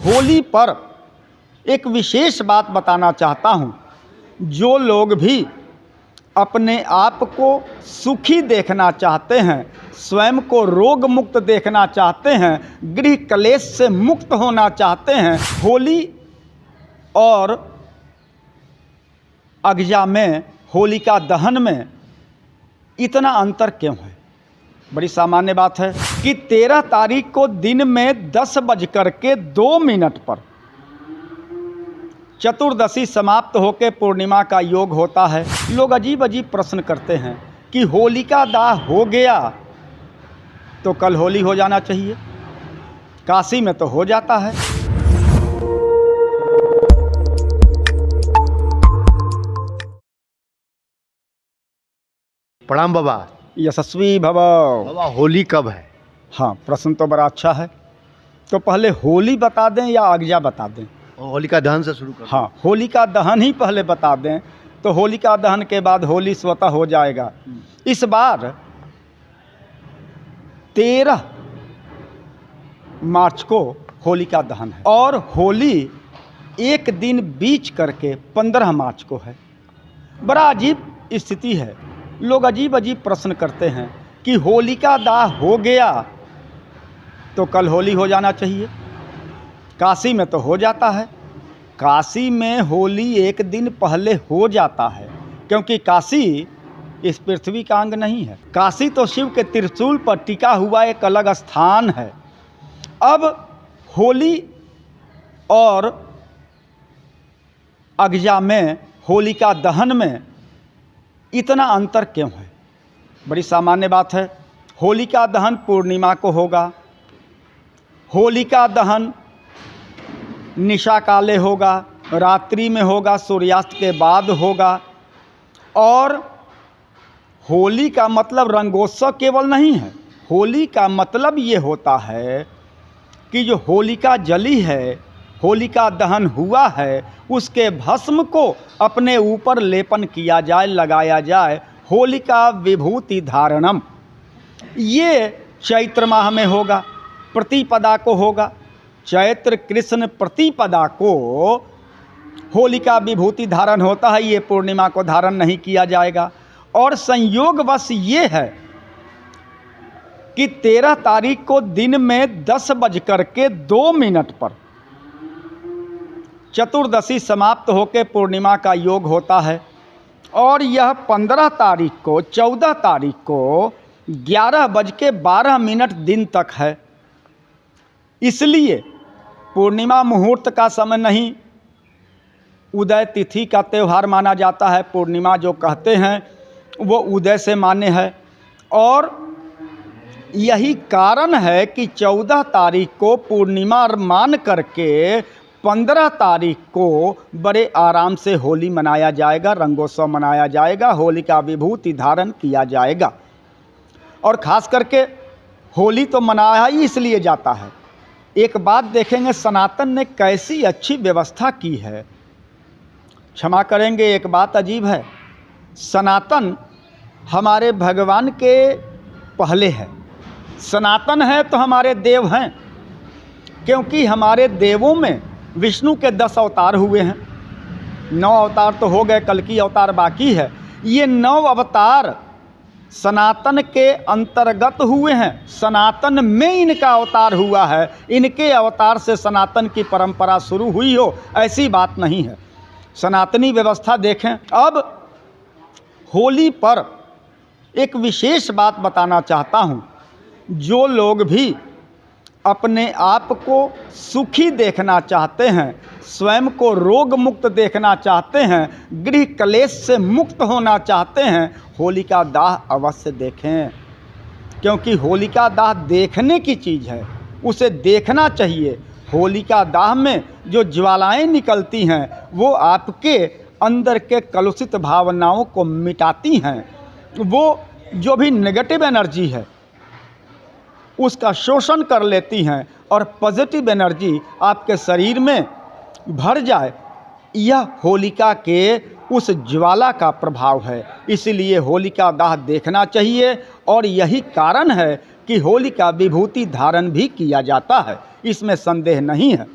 होली पर एक विशेष बात बताना चाहता हूँ। जो लोग भी अपने आप को सुखी देखना चाहते हैं, स्वयं को रोग मुक्त देखना चाहते हैं, गृह कलेश से मुक्त होना चाहते हैं, होली और अगजा में, होलिका दहन में इतना अंतर क्यों है? बड़ी सामान्य बात है कि 13 तारीख को दिन में 10:02 पर चतुर्दशी समाप्त होकर पूर्णिमा का योग होता है। लोग अजीब अजीब प्रश्न करते हैं कि होलिका दाह हो गया तो कल होली हो जाना चाहिए। काशी में तो हो जाता है। प्रणाम बाबा। यशस्वी भव। बाबा होली कब है? हाँ, प्रश्न तो बड़ा अच्छा है। तो पहले होली बता दें या अगजा बता दें? होलिका दहन से शुरू करें। हाँ, होलिका दहन ही पहले बता दें तो होलिका दहन के बाद होली स्वतः हो जाएगा। इस बार 13 मार्च को होलिका दहन है और होली एक दिन बीच करके 15 मार्च को है। बड़ा अजीब स्थिति है। लोग अजीब अजीब प्रश्न करते हैं कि होलिका दाह हो गया तो कल होली हो जाना चाहिए। काशी में तो हो जाता है। काशी में होली एक दिन पहले हो जाता है क्योंकि काशी इस पृथ्वी का अंग नहीं है। काशी तो शिव के त्रिशूल पर टिका हुआ एक अलग स्थान है। अब होली और अगजा में, होलिका दहन में इतना अंतर क्यों है? बड़ी सामान्य बात है। होलिका दहन पूर्णिमा को होगा। होलिका दहन निशा काले होगा, रात्रि में होगा, सूर्यास्त के बाद होगा। और होली का मतलब रंगोत्सव केवल नहीं है। होली का मतलब ये होता है कि जो होलिका जली है, होलिका दहन हुआ है, उसके भस्म को अपने ऊपर लेपन किया जाए, लगाया जाए। होलिका विभूति धारणम, ये चैत्र माह में होगा, प्रतिपदा को होगा। चैत्र कृष्ण प्रतिपदा को होलिका विभूति धारण होता है। ये पूर्णिमा को धारण नहीं किया जाएगा। और संयोगवश ये है कि 13 तारीख को दिन में 10:02 पर चतुर्दशी समाप्त होकर पूर्णिमा का योग होता है और यह 15 तारीख को, 14 तारीख को 11:12 दिन तक है। इसलिए पूर्णिमा मुहूर्त का समय नहीं, उदय तिथि का त्यौहार माना जाता है। पूर्णिमा जो कहते हैं वो उदय से मान्य है। और यही कारण है कि 14 तारीख को पूर्णिमा मान करके 15 तारीख को बड़े आराम से होली मनाया जाएगा, रंगोत्सव मनाया जाएगा, होली का विभूति धारण किया जाएगा। और ख़ास करके होली तो मनाया ही इसलिए जाता है। एक बात देखेंगे, सनातन ने कैसी अच्छी व्यवस्था की है। क्षमा करेंगे, एक बात अजीब है। सनातन हमारे भगवान के पहले है। सनातन है तो हमारे देव हैं, क्योंकि हमारे देवों में विष्णु के 10 अवतार हुए हैं। 9 अवतार तो हो गए, कल की अवतार बाकी है। ये 9 अवतार सनातन के अंतर्गत हुए हैं। सनातन में इनका अवतार हुआ है। इनके अवतार से सनातन की परंपरा शुरू हुई हो, ऐसी बात नहीं है। सनातनी व्यवस्था देखें। अब होली पर एक विशेष बात बताना चाहता हूँ। जो लोग भी अपने आप को सुखी देखना चाहते हैं, स्वयं को रोग मुक्त देखना चाहते हैं, गृह कलेश से मुक्त होना चाहते हैं, होलिका दाह अवश्य देखें। क्योंकि होलिका दाह देखने की चीज़ है, उसे देखना चाहिए। होलिका दाह में जो ज्वालाएं निकलती हैं वो आपके अंदर के कलुषित भावनाओं को मिटाती हैं। वो जो भी नेगेटिव एनर्जी है उसका शोषण कर लेती हैं और पॉजिटिव एनर्जी आपके शरीर में भर जाए। यह होलिका के उस ज्वाला का प्रभाव है। इसलिए होलिका दाह देखना चाहिए और यही कारण है कि होलिका विभूति धारण भी किया जाता है, इसमें संदेह नहीं है।